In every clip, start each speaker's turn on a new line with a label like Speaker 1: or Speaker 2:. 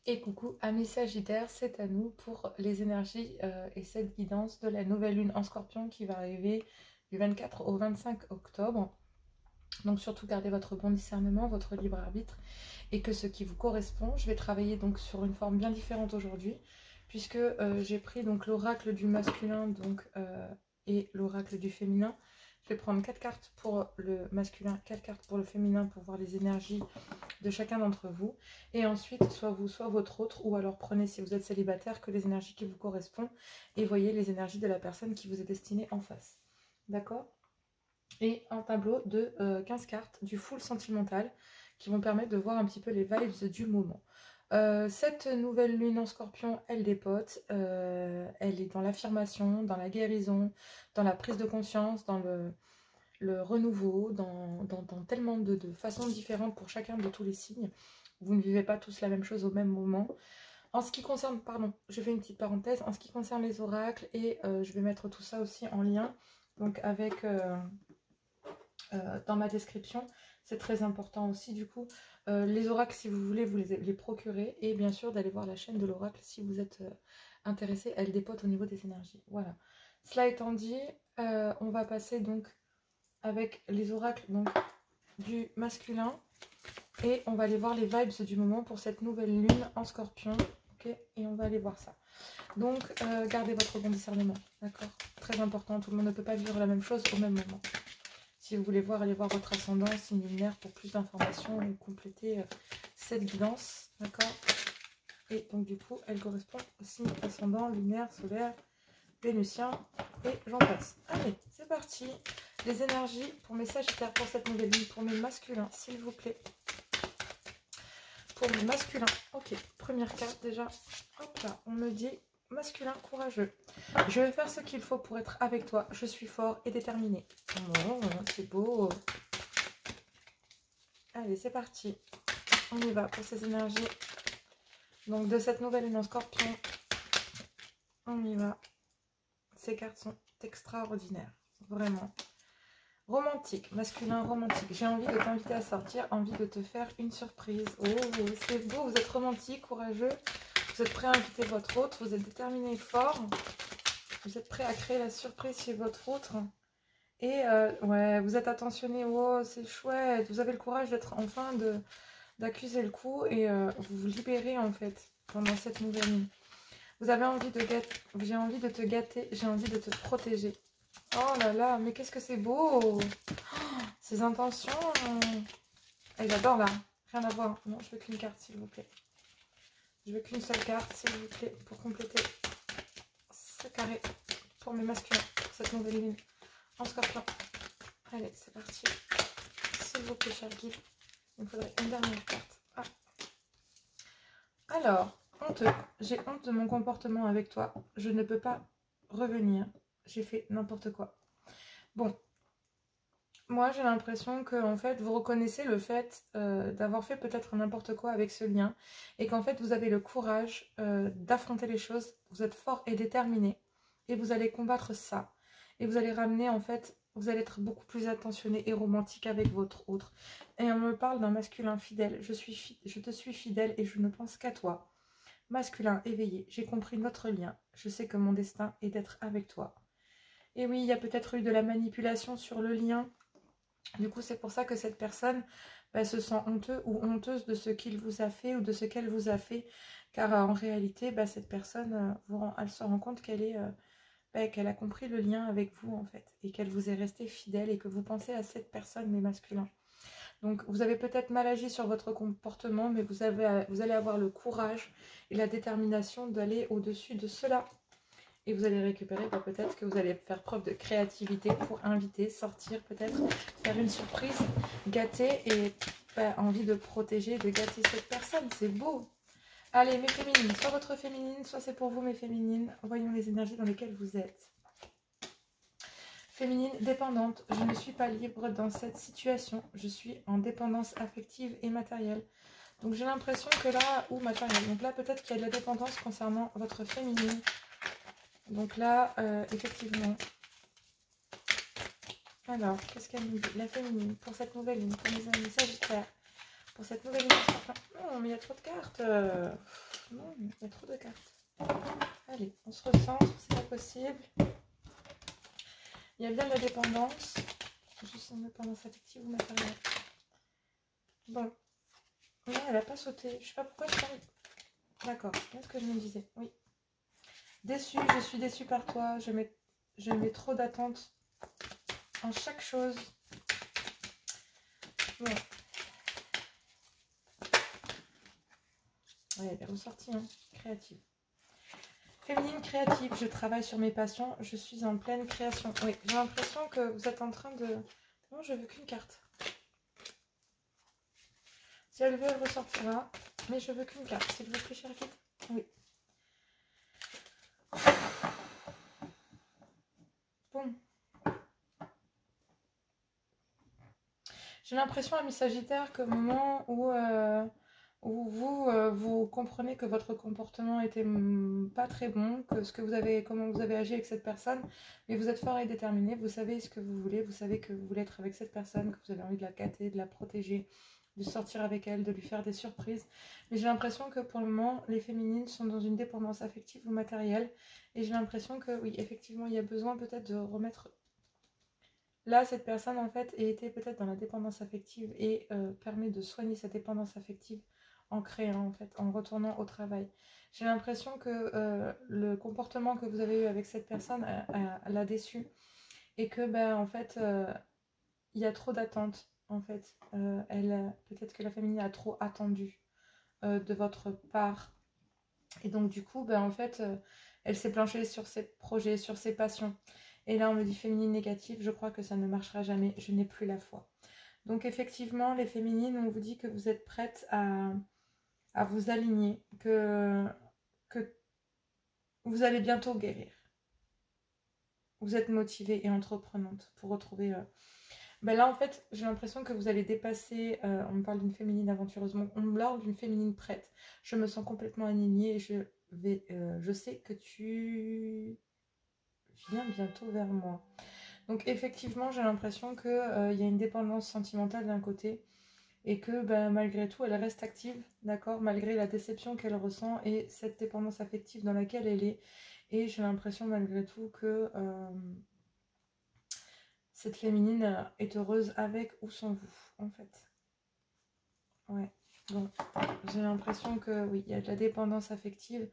Speaker 1: Et coucou amis Sagittaires, c'est à nous pour les énergies et cette guidance de la nouvelle lune en Scorpion qui va arriver du 24 au 25 octobre. Donc surtout gardez votre bon discernement, votre libre arbitre et que ce qui vous correspond. Je vais travailler donc sur une forme bien différente aujourd'hui puisque j'ai pris donc l'oracle du masculin et l'oracle du féminin. Je vais prendre 4 cartes pour le masculin, 4 cartes pour le féminin pour voir les énergies de chacun d'entre vous. Et ensuite, soit vous, soit votre autre, ou alors prenez, si vous êtes célibataire, que les énergies qui vous correspondent et voyez les énergies de la personne qui vous est destinée en face. D'accord? Et un tableau de 15 cartes du full sentimental qui vont permettre de voir un petit peu les vibes du moment. Cette nouvelle lune en Scorpion, elle dépote, elle est dans l'affirmation, dans la guérison, dans la prise de conscience, dans le renouveau, dans tellement de façons différentes pour chacun de tous les signes. Vous ne vivez pas tous la même chose au même moment. En ce qui concerne, pardon, je fais une petite parenthèse, en ce qui concerne les oracles, et je vais mettre tout ça aussi en lien, donc avec, dans ma description, c'est très important aussi du coup. Les oracles, si vous voulez, vous les procurez, et bien sûr d'aller voir la chaîne de l'oracle si vous êtes intéressé, elle dépote au niveau des énergies. Voilà. Cela étant dit, on va passer donc avec les oracles donc, du masculin et on va aller voir les vibes du moment pour cette nouvelle lune en Scorpion. Ok, et on va aller voir ça. Donc, gardez votre bon discernement, d'accord? Très important, tout le monde ne peut pas vivre la même chose au même moment. Si vous voulez voir, allez voir votre ascendant, signe lunaire pour plus d'informations et compléter cette guidance, d'accord? Et donc, du coup, elle correspond au signe ascendant, lunaire, solaire, vénusien et j'en passe. Allez, c'est parti. Les énergies pour mes sagittaires pour cette nouvelle lune, pour mes masculins, s'il vous plaît. Pour mes masculins, ok, première carte déjà. Hop là, on me dit masculin courageux. Je vais faire ce qu'il faut pour être avec toi. Je suis fort et déterminé. Oh, c'est beau. Allez, c'est parti. On y va pour ces énergies. Donc de cette nouvelle lune en Scorpion, on y va. Ces cartes sont extraordinaires, vraiment. Romantique, masculin romantique. J'ai envie de t'inviter à sortir, envie de te faire une surprise. Oh, c'est beau, vous êtes romantique, courageux. Vous êtes prêt à inviter votre autre, vous êtes déterminé et fort. Vous êtes prêt à créer la surprise chez votre autre. Et ouais, vous êtes attentionné. Oh, c'est chouette. Vous avez le courage d'être enfin d'accuser le coup et vous vous libérez en fait pendant cette nouvelle nuit. Vous avez envie de gâter, j'ai envie de te gâter, j'ai envie de te protéger. Oh là là, mais qu'est-ce que c'est beau! Oh, ces intentions. Et j'adore là. Rien à voir. Non, je veux qu'une carte, s'il vous plaît. Je veux qu'une seule carte, s'il vous plaît, pour compléter ce carré pour mes masculins, pour cette nouvelle lune en Scorpion. Allez, c'est parti. S'il vous plaît, cher guide. Il me faudrait une dernière carte. Ah. Alors, honteux. J'ai honte de mon comportement avec toi. Je ne peux pas revenir. J'ai fait n'importe quoi. Bon. Moi, j'ai l'impression que en fait, vous reconnaissez le fait d'avoir fait peut-être n'importe quoi avec ce lien et qu'en fait, vous avez le courage d'affronter les choses. Vous êtes fort et déterminé et vous allez combattre ça. Et vous allez ramener, en fait, vous allez être beaucoup plus attentionné et romantique avec votre autre. Et on me parle d'un masculin fidèle. Je te suis fidèle et je ne pense qu'à toi. Masculin éveillé, j'ai compris notre lien. Je sais que mon destin est d'être avec toi. Et oui, il y a peut-être eu de la manipulation sur le lien. Du coup, c'est pour ça que cette personne se sent honteux ou honteuse de ce qu'il vous a fait ou de ce qu'elle vous a fait. Car en réalité, cette personne, elle se rend compte qu'elle a compris le lien avec vous en fait. Et qu'elle vous est restée fidèle et que vous pensez à cette personne, mais masculin. Donc, vous avez peut-être mal agi sur votre comportement, mais vous allez avoir le courage et la détermination d'aller au-dessus de cela. Et vous allez récupérer, peut-être que vous allez faire preuve de créativité pour inviter, sortir, peut-être faire une surprise, gâter et envie de protéger, de gâter cette personne. C'est beau. Allez, mes féminines, soit votre féminine, soit c'est pour vous mes féminines. Voyons les énergies dans lesquelles vous êtes. Féminine dépendante, je ne suis pas libre dans cette situation. Je suis en dépendance affective et matérielle. Donc j'ai l'impression que là, ou matérielle, donc là peut-être qu'il y a de la dépendance concernant votre féminine. Donc là, effectivement. Alors, qu'est-ce qu'elle nous dit? La féminine, pour cette nouvelle ligne, pour les amis sagittaires, pour cette nouvelle lune en Scorpion. Non, mais il y a trop de cartes. Non, il y a trop de cartes. Allez, on se recentre, c'est pas possible. Il y a bien de la dépendance. Juste une dépendance affective ou matérielle. Bon. Non, elle n'a pas sauté. Je sais pas pourquoi je parle. D'accord, c'est ce que je me disais. Oui. Déçue, je suis déçue par toi. Je mets trop d'attentes en chaque chose. Bon. Ouais, elle est ressortie, hein. Créative. Féminine créative, je travaille sur mes passions, je suis en pleine création. Oui, j'ai l'impression que vous êtes en train de... Non, je veux qu'une carte. Si elle veut, elle ressortira. Mais je veux qu'une carte, s'il vous plaît, chère guide. Oui. Bon. J'ai l'impression, ami Sagittaire, qu'au moment où vous comprenez que votre comportement était pas très bon, que comment vous avez agi avec cette personne, mais vous êtes fort et déterminé, vous savez ce que vous voulez, vous savez que vous voulez être avec cette personne, que vous avez envie de la gâter, de la protéger, de sortir avec elle, de lui faire des surprises. Mais j'ai l'impression que pour le moment, les féminines sont dans une dépendance affective ou matérielle, et j'ai l'impression que oui, effectivement, il y a besoin peut-être de remettre... Là, cette personne, en fait, était peut-être dans la dépendance affective et permet de soigner sa dépendance affective en créant, en fait, en retournant au travail. J'ai l'impression que le comportement que vous avez eu avec cette personne l'a déçu et que, ben, en fait, il y a trop d'attentes, en fait. Peut-être que la famille a trop attendu de votre part. Et donc, du coup, ben, en fait, elle s'est planchée sur ses projets, sur ses passions. Et là, on me dit féminine négative, je crois que ça ne marchera jamais, je n'ai plus la foi. Donc effectivement, les féminines, on vous dit que vous êtes prêtes à vous aligner, que vous allez bientôt guérir. Vous êtes motivée et entreprenante pour retrouver... Ben là, en fait, j'ai l'impression que vous allez dépasser... on me parle d'une féminine aventureuse, on me parle d'une féminine prête. Je me sens complètement alignée et je sais que tu viens bientôt vers moi. Donc effectivement, j'ai l'impression qu'il y a une dépendance sentimentale d'un côté et que malgré tout, elle reste active, d'accord, malgré la déception qu'elle ressent et cette dépendance affective dans laquelle elle est. Et j'ai l'impression malgré tout que cette féminine est heureuse avec ou sans vous, en fait. Ouais, donc j'ai l'impression que oui, il y a de la dépendance affective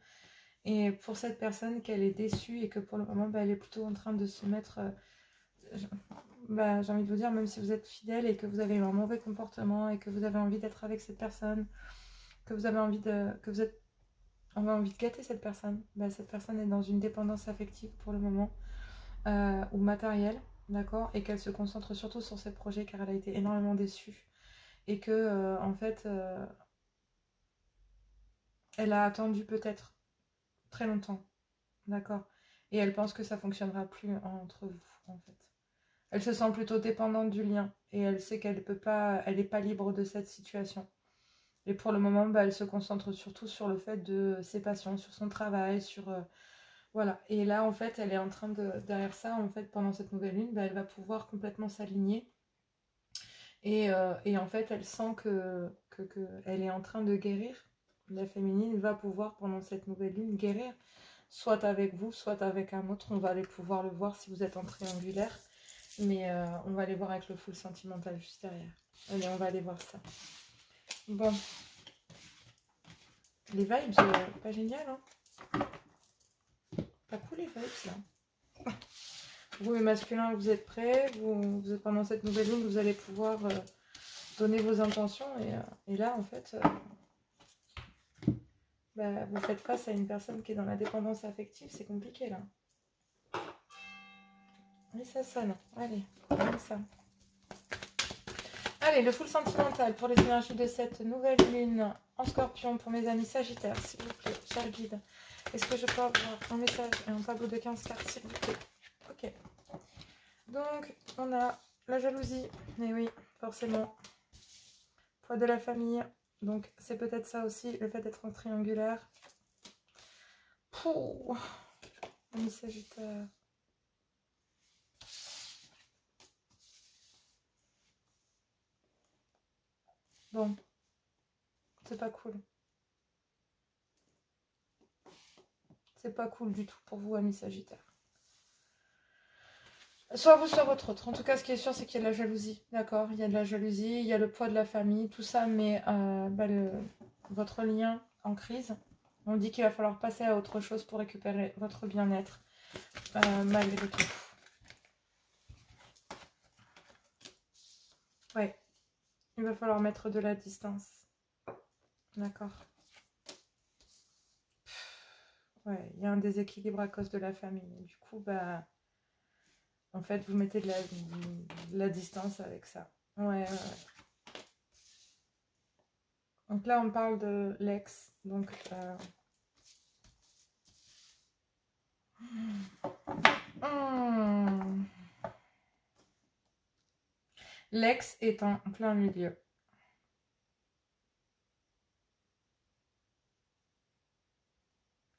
Speaker 1: et pour cette personne qu'elle est déçue et que pour le moment, elle est plutôt en train de se mettre... j'ai envie de vous dire, même si vous êtes fidèle et que vous avez eu un mauvais comportement et que vous avez envie d'être avec cette personne, que vous avez envie de gâter cette personne est dans une dépendance affective pour le moment ou matérielle, d'accord, et qu'elle se concentre surtout sur ses projets car elle a été énormément déçue et que en fait elle a attendu peut-être très longtemps, d'accord, et elle pense que ça fonctionnera plus entre vous en fait. Elle se sent plutôt dépendante du lien et elle sait qu'elle peut pas, elle n'est pas libre de cette situation. Et pour le moment, elle se concentre surtout sur le fait de ses passions, sur son travail, sur voilà. Et là, en fait, elle est en train de derrière ça, en fait, pendant cette nouvelle lune, elle va pouvoir complètement s'aligner. Et en fait, elle sent que elle est en train de guérir. La féminine va pouvoir pendant cette nouvelle lune guérir, soit avec vous, soit avec un autre. On va aller pouvoir le voir si vous êtes en triangulaire. Mais on va aller voir avec le full sentimental juste derrière. Allez, on va aller voir ça. Bon. Les vibes, pas génial, hein. Pas cool les vibes, là. Vous, les masculins, vous êtes prêts. Vous êtes pendant cette nouvelle lune, vous allez pouvoir donner vos intentions. Et là, en fait, vous faites face à une personne qui est dans la dépendance affective. C'est compliqué, là. Et ça sonne. Allez, on met ça. Allez, le full sentimental pour les énergies de cette nouvelle lune en Scorpion pour mes amis Sagittaires, s'il vous plaît, cher guide. Est-ce que je peux avoir un message et un tableau de 15 cartes, s'il vous plaît? Ok. Donc, on a la jalousie. Mais oui, forcément. Poids de la famille. Donc, c'est peut-être ça aussi, le fait d'être en triangulaire. Pouh, amis Sagittaires. Bon. C'est pas cool. C'est pas cool du tout pour vous, amis Sagittaire. Soit vous, soit votre autre. En tout cas, ce qui est sûr, c'est qu'il y a de la jalousie. D'accord? Il y a de la jalousie, il y a le poids de la famille, tout ça, mais votre lien en crise, on dit qu'il va falloir passer à autre chose pour récupérer votre bien-être, malgré tout. Ouais, il va falloir mettre de la distance. D'accord? Ouais, il y a un déséquilibre à cause de la famille. Du coup, bah, en fait, vous mettez de la distance avec ça. Ouais. Donc là, on parle de l'ex. Donc, l'ex est en plein milieu.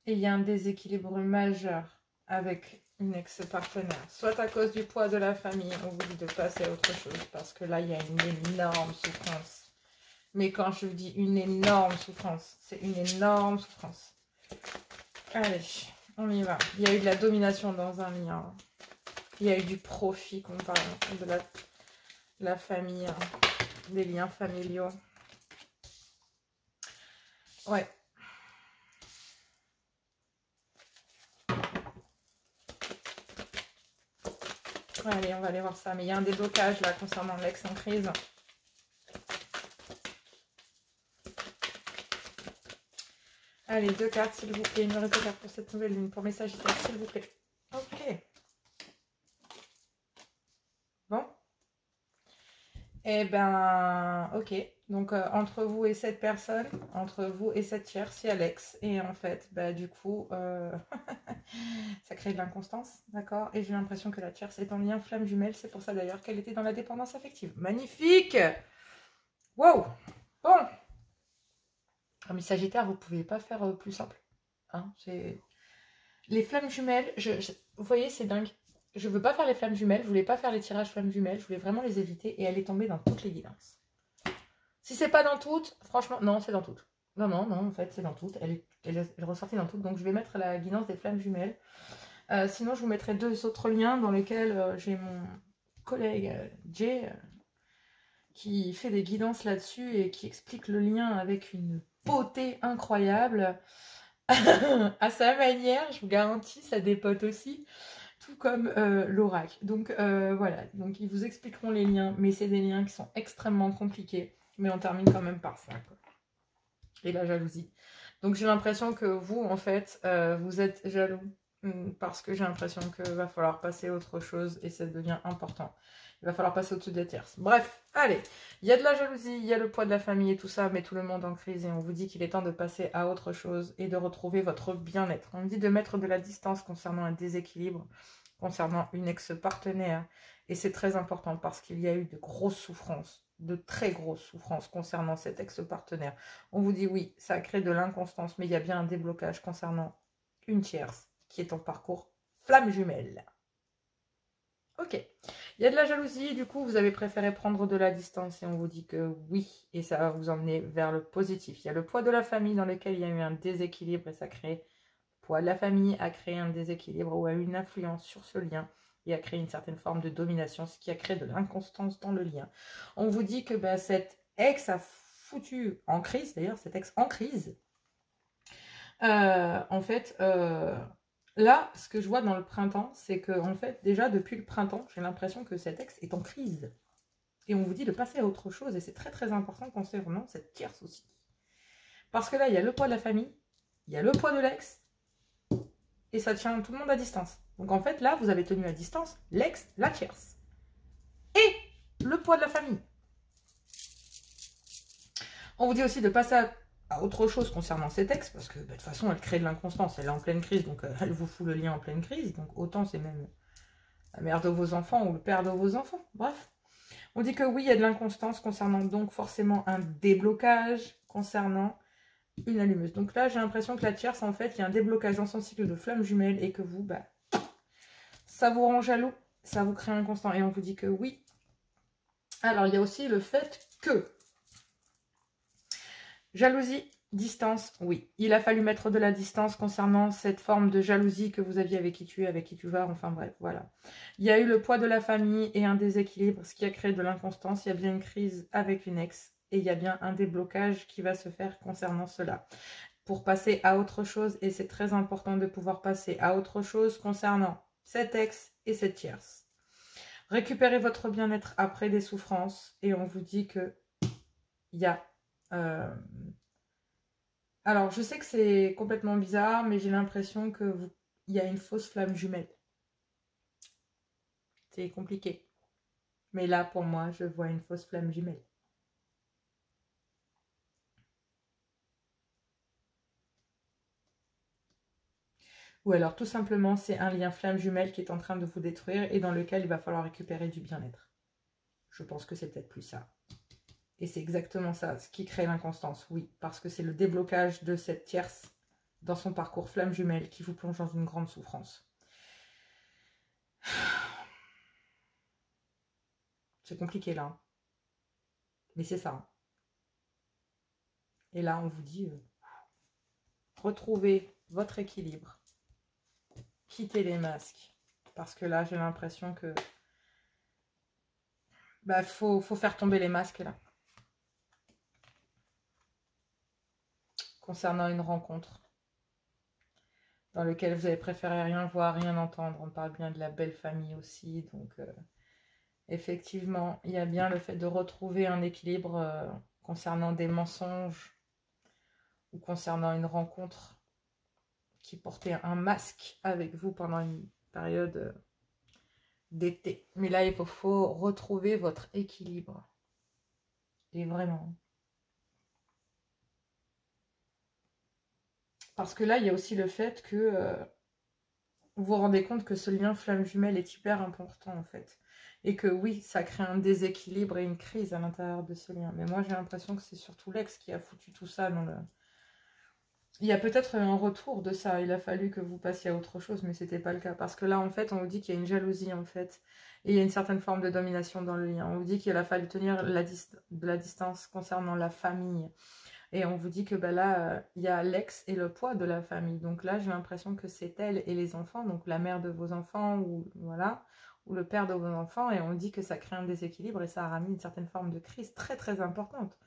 Speaker 1: Et il y a un déséquilibre majeur avec une ex-partenaire. Soit à cause du poids de la famille, on vous dit de passer à autre chose. Parce que là, il y a une énorme souffrance. Mais quand je vous dis une énorme souffrance, c'est une énorme souffrance. Allez, on y va. Il y a eu de la domination dans un lien. Il y a eu du profit qu'on parle de la famille, des liens familiaux. Ouais. Allez, on va aller voir ça. Mais il y a un déblocage là concernant l'ex en crise. Allez, 2 cartes s'il vous plaît. Il me reste 2 cartes pour cette nouvelle lune. Pour mes Sagittaires, s'il vous plaît. Ok. Bon. Eh ben, ok. Donc, entre vous et cette personne, entre vous et cette tierce, il y a l'ex. Et en fait, bah, du coup, ça crée de l'inconstance, d'accord? Et j'ai l'impression que la tierce est en lien flamme jumelle. C'est pour ça d'ailleurs qu'elle était dans la dépendance affective. Magnifique! Wow! Bon! Mais Sagittaire, vous ne pouvez pas faire plus simple. Hein, les flammes jumelles, vous voyez, c'est dingue. Je veux pas faire les flammes jumelles, je voulais pas faire les tirages flammes jumelles, je voulais vraiment les éviter et elle est tombée dans toutes les guidances. Si c'est pas dans toutes, franchement, non, c'est dans toutes. Non, en fait, c'est dans toutes. Elle est ressortie dans toutes, donc je vais mettre la guidance des flammes jumelles. Sinon, je vous mettrai 2 autres liens dans lesquels j'ai mon collègue Jay qui fait des guidances là-dessus et qui explique le lien avec une beauté incroyable. À sa manière, je vous garantis, ça dépote aussi, tout comme l'oracle. Donc voilà, donc ils vous expliqueront les liens, mais c'est des liens qui sont extrêmement compliqués. Mais on termine quand même par ça, quoi. Et la jalousie. Donc j'ai l'impression que vous, en fait, vous êtes jaloux parce que j'ai l'impression qu'il va falloir passer à autre chose et ça devient important. Il va falloir passer au-dessus des tierces. Bref, allez, il y a de la jalousie, il y a le poids de la famille et tout ça, mais tout le monde en crise et on vous dit qu'il est temps de passer à autre chose et de retrouver votre bien-être. On dit de mettre de la distance concernant un déséquilibre, concernant une ex-partenaire. Et c'est très important parce qu'il y a eu de grosses souffrances, de très grosses souffrances concernant cet ex-partenaire. On vous dit oui, ça crée de l'inconstance, mais il y a bien un déblocage concernant une tierce qui est en parcours flamme jumelle. Ok, il y a de la jalousie, du coup vous avez préféré prendre de la distance et on vous dit que oui, et ça va vous emmener vers le positif. Il y a le poids de la famille dans lequel il y a eu un déséquilibre et ça crée, le poids de la famille a créé un déséquilibre ou a eu une influence sur ce lien et a créé une certaine forme de domination, ce qui a créé de l'inconstance dans le lien. On vous dit que bah, cette ex a foutu en crise, d'ailleurs cette ex en crise, en fait... Là, ce que je vois dans le printemps, c'est que, en fait, déjà, depuis le printemps, j'ai l'impression que cet ex est en crise. Et on vous dit de passer à autre chose. Et c'est très, très important concernant cette tierce aussi. Parce que là, il y a le poids de la famille, il y a le poids de l'ex, et ça tient tout le monde à distance. Donc, en fait, là, vous avez tenu à distance l'ex, la tierce. Et le poids de la famille. On vous dit aussi de passer à autre chose concernant cet ex, parce que bah, de toute façon, elle crée de l'inconstance. Elle est en pleine crise, donc elle vous fout le lien en pleine crise. Donc, autant c'est même la mère de vos enfants ou le père de vos enfants. Bref. On dit que oui, il y a de l'inconstance concernant donc forcément un déblocage concernant une allumeuse. Donc là, j'ai l'impression que la tierce, en fait, il y a un déblocage dans son cycle de flamme jumelle et que vous, bah, ça vous rend jaloux, ça vous crée inconstant. Et on vous dit que oui. Alors, il y a aussi le fait que Jalousie, distance, oui. Il a fallu mettre de la distance concernant cette forme de jalousie que vous aviez avec qui tu es, avec qui tu vas, enfin bref, voilà. Il y a eu le poids de la famille et un déséquilibre, ce qui a créé de l'inconstance. Il y a bien une crise avec une ex et il y a bien un déblocage qui va se faire concernant cela. Pour passer à autre chose, et c'est très important de pouvoir passer à autre chose concernant cette ex et cette tierce. Récupérez votre bien-être après des souffrances et on vous dit que il y a... Alors, je sais que c'est complètement bizarre, mais j'ai l'impression que il y a une fausse flamme jumelle. C'est compliqué. Mais là, pour moi, je vois une fausse flamme jumelle. Ou alors, tout simplement, c'est un lien flamme jumelle qui est en train de vous détruire et dans lequel il va falloir récupérer du bien-être. Je pense que c'est peut-être plus ça. Et c'est exactement ça, ce qui crée l'inconstance, oui. Parce que c'est le déblocage de cette tierce dans son parcours flamme jumelle qui vous plonge dans une grande souffrance. C'est compliqué là. Hein. Mais c'est ça. Hein. Et là, on vous dit, retrouvez votre équilibre. Quittez les masques. Parce que là, j'ai l'impression que... Bah, faut faire tomber les masques là. Concernant une rencontre. Dans laquelle vous avez préféré rien voir, rien entendre. On parle bien de la belle famille aussi. Donc, effectivement, il y a bien le fait de retrouver un équilibre concernant des mensonges. Ou concernant une rencontre qui portait un masque avec vous pendant une période... d'été. Mais là, il faut retrouver votre équilibre. Et vraiment. Parce que là, il y a aussi le fait que vous vous rendez compte que ce lien flamme jumelle est hyper important, en fait. Et que oui, ça crée un déséquilibre et une crise à l'intérieur de ce lien. Mais moi, j'ai l'impression que c'est surtout l'ex qui a foutu tout ça dans le... Il y a peut-être un retour de ça. Il a fallu que vous passiez à autre chose, mais c'était pas le cas. Parce que là, en fait, on vous dit qu'il y a une jalousie, en fait. Et il y a une certaine forme de domination dans le lien. On vous dit qu'il a fallu tenir de la distance concernant la famille. Et on vous dit que bah, là, il y a l'ex et le poids de la famille. Donc là, j'ai l'impression que c'est elle et les enfants, donc la mère de vos enfants, ou voilà, ou le père de vos enfants. Et on dit que ça crée un déséquilibre et ça a ramené une certaine forme de crise très très importante.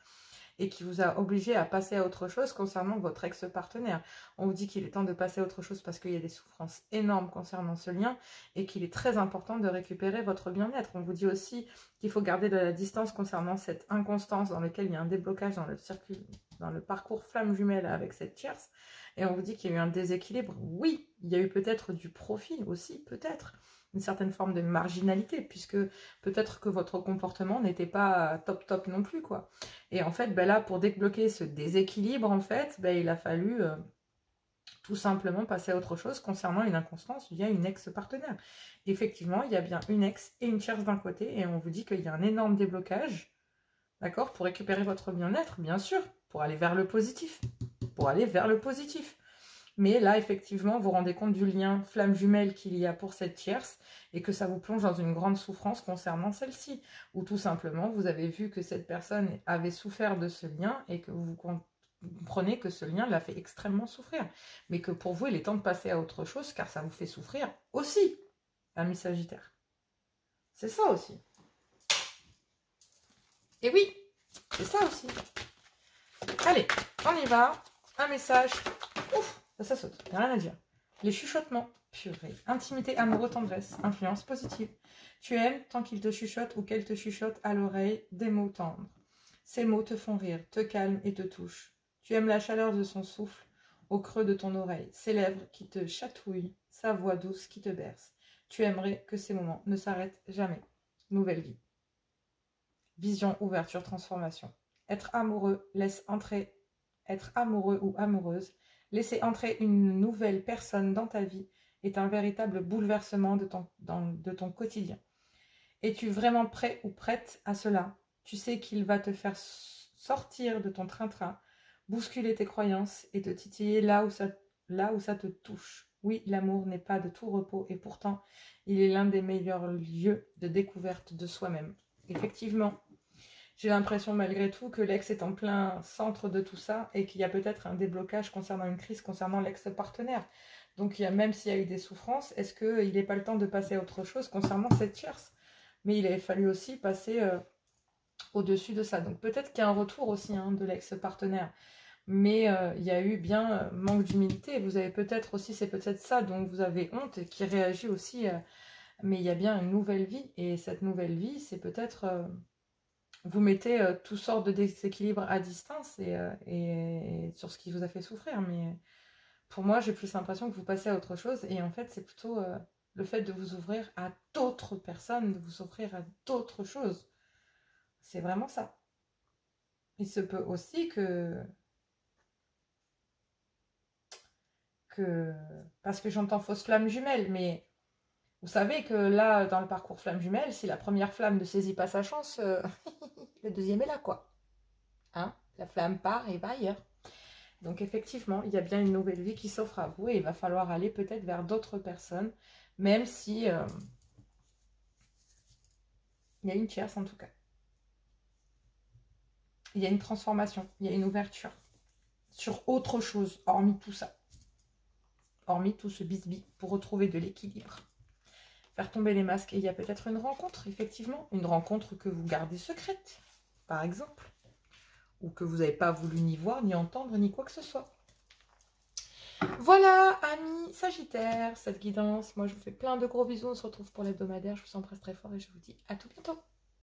Speaker 1: Et qui vous a obligé à passer à autre chose concernant votre ex-partenaire. On vous dit qu'il est temps de passer à autre chose parce qu'il y a des souffrances énormes concernant ce lien et qu'il est très important de récupérer votre bien-être. On vous dit aussi qu'il faut garder de la distance concernant cette inconstance dans laquelle il y a un déblocage dans le circuit, dans le parcours flamme jumelle avec cette tierce. Et on vous dit qu'il y a eu un déséquilibre. Oui, il y a eu peut-être du profit aussi, peut-être. Une certaine forme de marginalité, puisque peut-être que votre comportement n'était pas top non plus, quoi. Et en fait, ben là, pour débloquer ce déséquilibre, en fait, ben, il a fallu tout simplement passer à autre chose concernant une inconstance via une ex-partenaire. Effectivement, il y a bien une ex et une tierce d'un côté, et on vous dit qu'il y a un énorme déblocage, d'accord, pour récupérer votre bien-être, bien sûr, pour aller vers le positif. Pour aller vers le positif. Mais là, effectivement, vous vous rendez compte du lien flamme jumelle qu'il y a pour cette tierce et que ça vous plonge dans une grande souffrance concernant celle-ci. Ou tout simplement, vous avez vu que cette personne avait souffert de ce lien et que vous comprenez que ce lien l'a fait extrêmement souffrir. Mais que pour vous, il est temps de passer à autre chose car ça vous fait souffrir aussi, ami Sagittaire. C'est ça aussi. Et oui, c'est ça aussi. Allez, on y va. Un message. Ouf! Ça saute, il n'y a rien à dire. Les chuchotements, purée. Intimité, amoureux, tendresse, influence positive. Tu aimes tant qu'il te chuchote ou qu'elle te chuchote à l'oreille des mots tendres. Ces mots te font rire, te calment et te touchent. Tu aimes la chaleur de son souffle au creux de ton oreille, ses lèvres qui te chatouillent, sa voix douce qui te berce. Tu aimerais que ces moments ne s'arrêtent jamais. Nouvelle vie. Vision, ouverture, transformation. Être amoureux laisse entrer, être amoureux ou amoureuse, laisser entrer une nouvelle personne dans ta vie est un véritable bouleversement de ton quotidien. Es-tu vraiment prêt ou prête à cela? Tu sais qu'il va te faire sortir de ton train-train, bousculer tes croyances et te titiller là où ça te touche. Oui, l'amour n'est pas de tout repos et pourtant, il est l'un des meilleurs lieux de découverte de soi-même. Effectivement, J'ai l'impression malgré tout que l'ex est en plein centre de tout ça et qu'il y a peut-être un déblocage concernant une crise concernant l'ex-partenaire. Donc même s'il y a eu des souffrances, est-ce qu'il n'est pas le temps de passer à autre chose concernant cette tierce? Mais il avait fallu aussi passer au-dessus de ça. Donc peut-être qu'il y a un retour aussi hein, de l'ex-partenaire. Mais il y a eu bien manque d'humilité. Vous avez peut-être aussi, c'est peut-être ça dont vous avez honte et qui réagit aussi. Mais il y a bien une nouvelle vie. Et cette nouvelle vie, c'est peut-être... vous mettez toutes sortes de déséquilibres à distance et sur ce qui vous a fait souffrir. Mais pour moi, j'ai plus l'impression que vous passez à autre chose. Et en fait, c'est plutôt le fait de vous ouvrir à d'autres personnes, de vous ouvrir à d'autres choses. C'est vraiment ça. Il se peut aussi parce que j'entends fausse flamme jumelle, mais vous savez que là, dans le parcours flamme jumelle, si la première flamme ne saisit pas sa chance, le deuxième est là, quoi. Hein, la flamme part et va ailleurs. Donc effectivement, il y a bien une nouvelle vie qui s'offre à vous et il va falloir aller peut-être vers d'autres personnes, même si il y a une tierce en tout cas. Il y a une transformation, il y a une ouverture sur autre chose, hormis tout ça. Hormis tout ce bisbis pour retrouver de l'équilibre. Faire tomber les masques. Et il y a peut-être une rencontre, effectivement. Une rencontre que vous gardez secrète, par exemple. Ou que vous n'avez pas voulu ni voir, ni entendre, ni quoi que ce soit. Voilà, amis Sagittaire, cette guidance. Moi, je vous fais plein de gros bisous. On se retrouve pour l'hebdomadaire. Je vous embrasse très fort et je vous dis à tout bientôt.